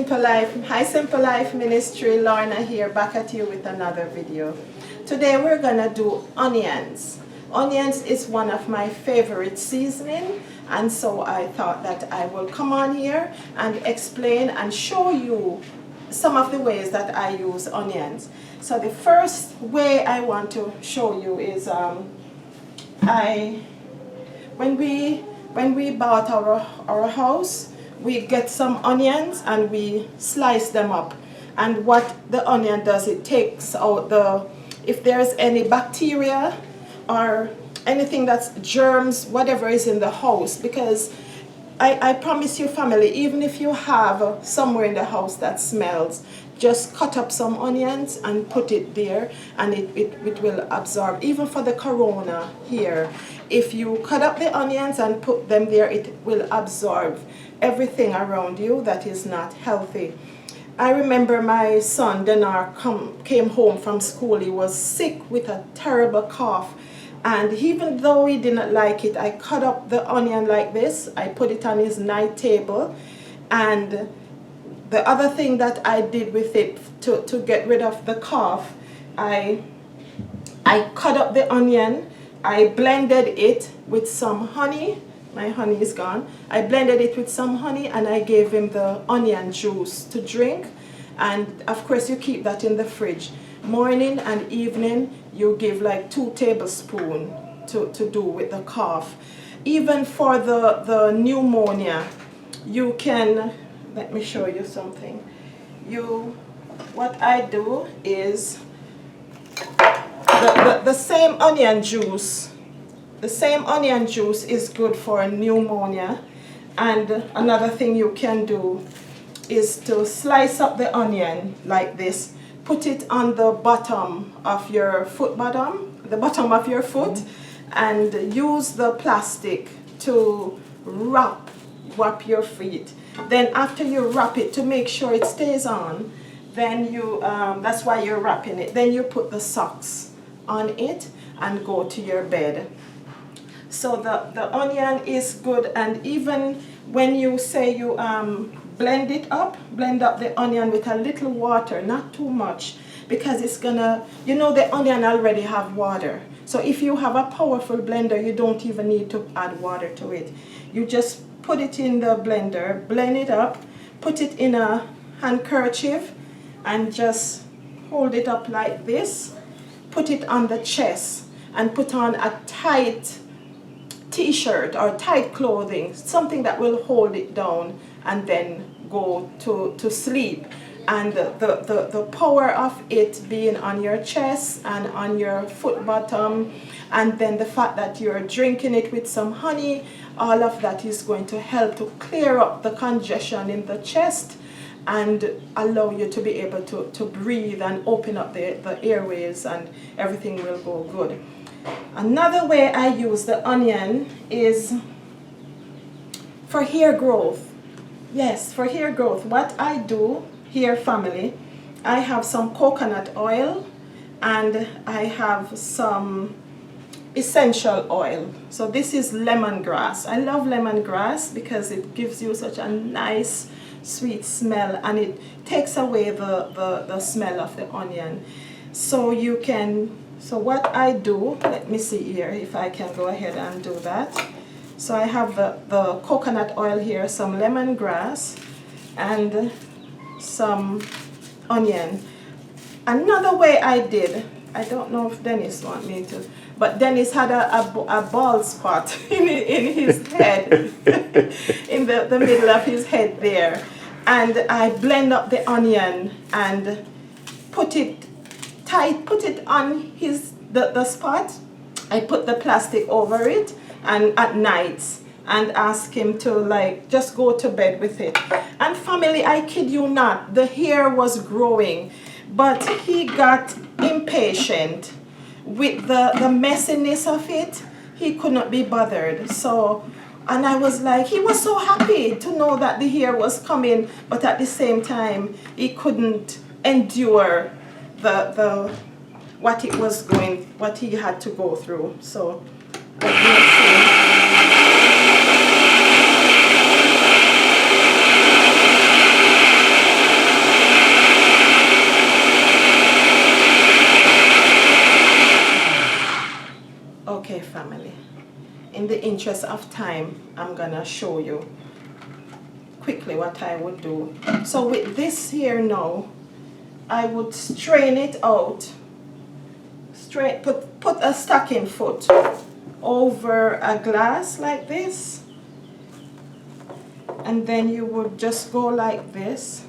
Simple Life. Hi Simple Life Ministry, Lorna here, back at you with another video. Today we're gonna do onions. Onions is one of my favorite seasoning, and so I thought that I will come on here and explain and show you some of the ways that I use onions. So the first way I want to show you is when we bought our house, we get some onions and we slice them up. And what the onion does, it takes out if there's any bacteria or anything that's germs, whatever is in the house. Because I promise you, family, even if you have somewhere in the house that smells, just cut up some onions and put it there, and it will absorb. Even for the corona here, if you cut up the onions and put them there, it will absorb everything around you that is not healthy. I remember my son Denar came home from school. He was sick with a terrible cough, and even though he didn't like it, I cut up the onion like this. I put it on his night table, and the other thing that I did with it to get rid of the cough, I cut up the onion, I blended it with some honey. My honey is gone. I blended it with some honey and I gave him the onion juice to drink. And of course you keep that in the fridge. Morning and evening you give like 2 tablespoons to do with the cough. Even for the pneumonia, you can, let me show you something. What I do is the same onion juice. The same onion juice is good for pneumonia. And another thing you can do is to slice up the onion like this. Put it on the bottom of your foot, the bottom of your foot, and use the plastic to wrap your feet. Then after you wrap it, to make sure it stays on, then you that's why you're wrapping it. Then you put the socks on it and go to your bed. So the onion is good. And even when you say you blend up the onion with a little water, not too much, because it's gonna, the onion already have water. So if you have a powerful blender, you don't even need to add water to it. You just put it in the blender, blend it up, put it in a handkerchief, and just hold it up like this. Put it on the chest and put on a tight t-shirt or tight clothing, something that will hold it down, and then go to sleep. And the power of it being on your chest and on your foot bottom, and then the fact that you're drinking it with some honey, all of that is going to help to clear up the congestion in the chest and allow you to be able to breathe and open up the airways, and everything will go good. Another way I use the onion is for hair growth. Yes, for hair growth. What I do here, family, I have some coconut oil and I have some essential oil. So this is lemongrass. I love lemongrass because it gives you such a nice sweet smell, and it takes away the smell of the onion. So what I do, let me see here if I can go ahead and do that. So I have the coconut oil here, some lemongrass, and some onion. Another way I did, I don't know if Dennis wants me to, but Dennis had a bald spot in his head, in the middle of his head there. And I blend up the onion and put it tight, put it on the spot. I put the plastic over it, and at nights, and ask him to just go to bed with it. And family, I kid you not, the hair was growing, but he got impatient with the messiness of it. He could not be bothered. And I was like, he was so happy to know that the hair was coming, but at the same time, he couldn't endure what he had to go through. So interest of time, I'm gonna show you quickly what I would do. So with this here now, I would strain it out. Put a stocking foot over a glass like this, and then you would just go like this,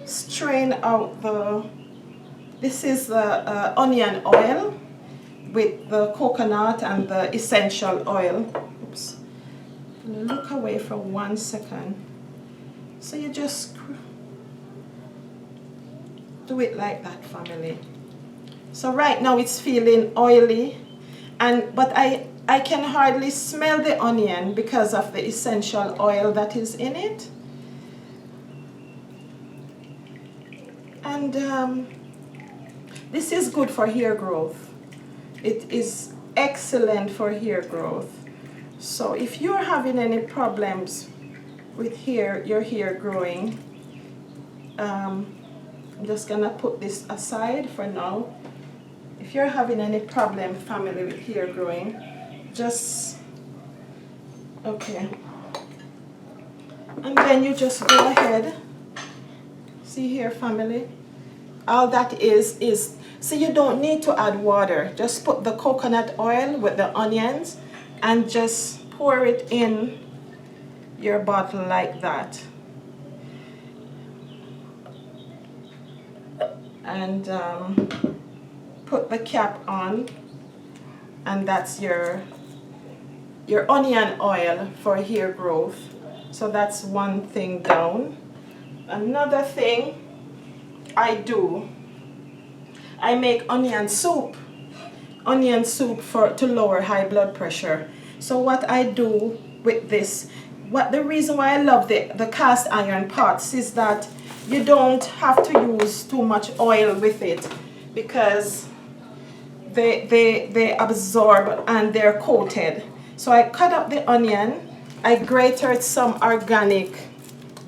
strain out this is the onion oil with the coconut and the essential oil. Oops. Look away for 1 second. So you just do it like that, family. So right now it's feeling oily, but I can hardly smell the onion because of the essential oil that is in it. And this is good for hair growth. It is excellent for hair growth. So if you're having any problems with your hair growing, I'm just gonna put this aside for now. If you're having any problem, family, with hair growing, okay. And then you just go ahead. See here, family? All that is, so you don't need to add water. Just put the coconut oil with the onions and just pour it in your bottle like that. And put the cap on, and that's your onion oil for hair growth. So that's one thing down. Another thing I do, I make onion soup to lower high blood pressure. So what I do with this, the reason why I love the cast iron pots is that you don't have to use too much oil with it, because they absorb and they're coated. So I cut up the onion, I grated some organic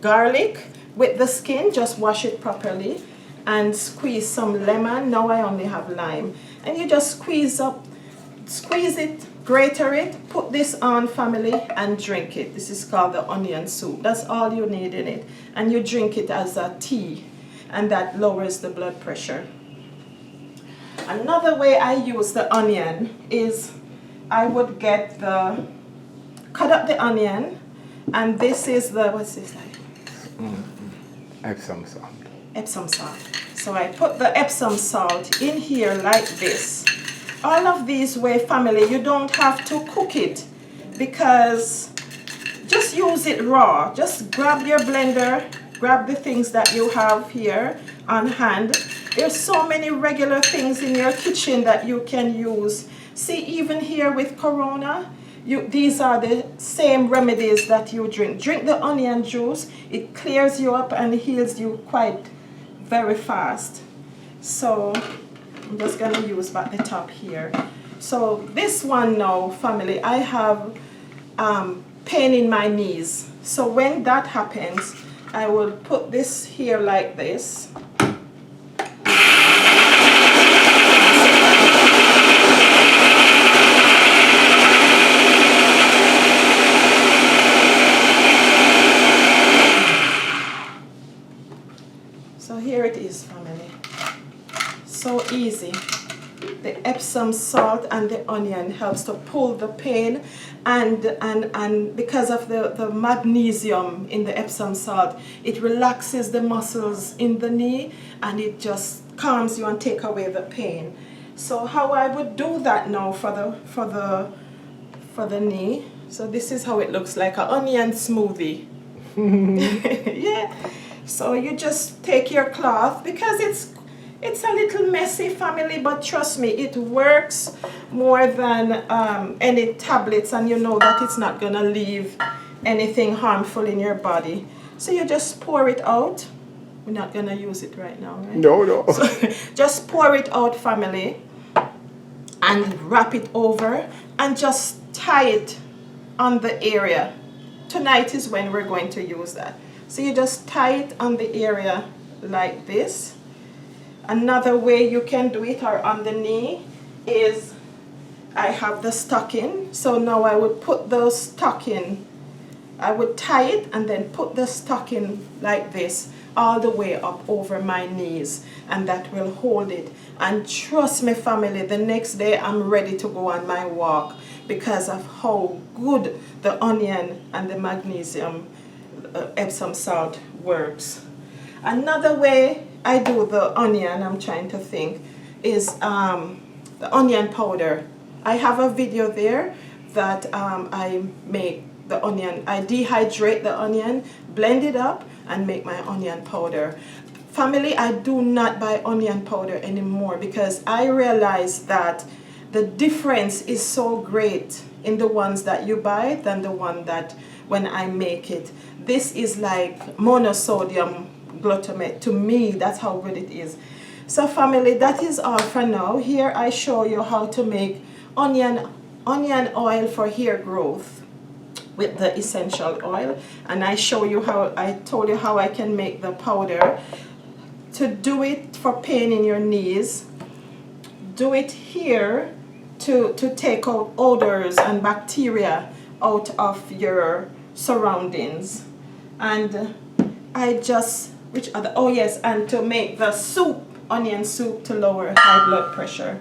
garlic with the skin, just wash it properly, and squeeze some lemon. Now I only have lime. And you just squeeze it, grater it, put this on, family, and drink it. This is called the onion soup. That's all you need in it. And you drink it as a tea, and that lowers the blood pressure. Another way I use the onion is I would cut up the onion, and this is what's this like? Epsom salt. Epsom salt. So I put the Epsom salt in here like this. All of these family, you don't have to cook it, because just use it raw. Just grab your blender, grab the things that you have here on hand. There's so many regular things in your kitchen that you can use. See, even here with Corona, these are the same remedies that you drink. Drink the onion juice. It clears you up and heals you very fast. So I'm just going to use back the top here. So this one now, family, I have pain in my knees. So when that happens, I will put this here like this. So here it is, family. So easy. The Epsom salt and the onion helps to pull the pain, and because of the magnesium in the Epsom salt, it relaxes the muscles in the knee, and it just calms you and take away the pain. So how I would do that now for the knee. So this is how it looks like, an onion smoothie. Yeah. So you just take your cloth, because it's a little messy, family, but trust me, it works more than any tablets, and you know that it's not gonna leave anything harmful in your body. So you just pour it out. We're not gonna use it right now, right? No. So just pour it out, family, and wrap it over, and just tie it on the area. Tonight is when we're going to use that. So you just tie it on the area like this. Another way you can do it, or on the knee, is I have the stocking. So now I would put the stocking, I would tie it and then put the stocking like this all the way up over my knees, and that will hold it. And trust me, family, the next day I'm ready to go on my walk because of how good the onion and the magnesium Epsom salt works. Another way I do the onion, I'm trying to think, is the onion powder. I have a video there that I make the onion. I dehydrate the onion, blend it up, and make my onion powder. Family, I do not buy onion powder anymore because I realize that the difference is so great in the ones that you buy than the one that when I make it. This is like monosodium glutamate. To me, that's how good it is. So family, that is all for now. Here I show you how to make onion oil for hair growth with the essential oil, and I show you how, I told you how I can make the powder. To do it for pain in your knees, do it here to take out odors and bacteria out of your surroundings. And I just, which other, oh yes, and to make the soup, onion soup, to lower high blood pressure.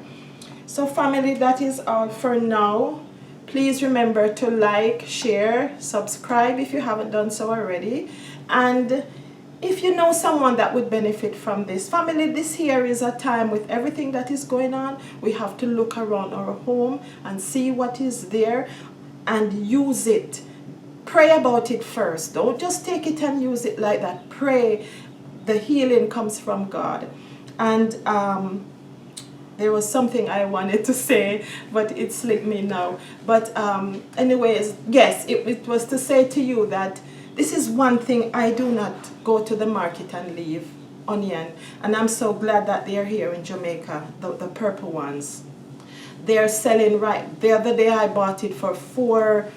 So family, that is all for now. Please remember to like, share, subscribe if you haven't done so already. And if you know someone that would benefit from this, family, this here is a time with everything that is going on. We have to look around our home and see what is there and use it. Pray about it first. Don't just take it and use it like that. Pray. The healing comes from God. And there was something I wanted to say, but it slipped me now. But anyways, yes, it was to say to you that this is one thing I do not go to the market and leave onion. And I'm so glad that they're here in Jamaica, the purple ones. They're selling right. The other day I bought it for $4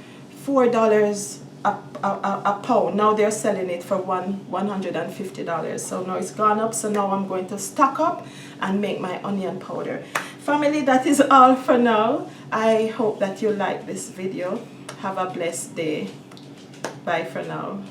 a pound. Now they're selling it for $150. So now it's gone up. So now I'm going to stock up and make my onion powder. Family, that is all for now. I hope that you like this video. Have a blessed day. Bye for now.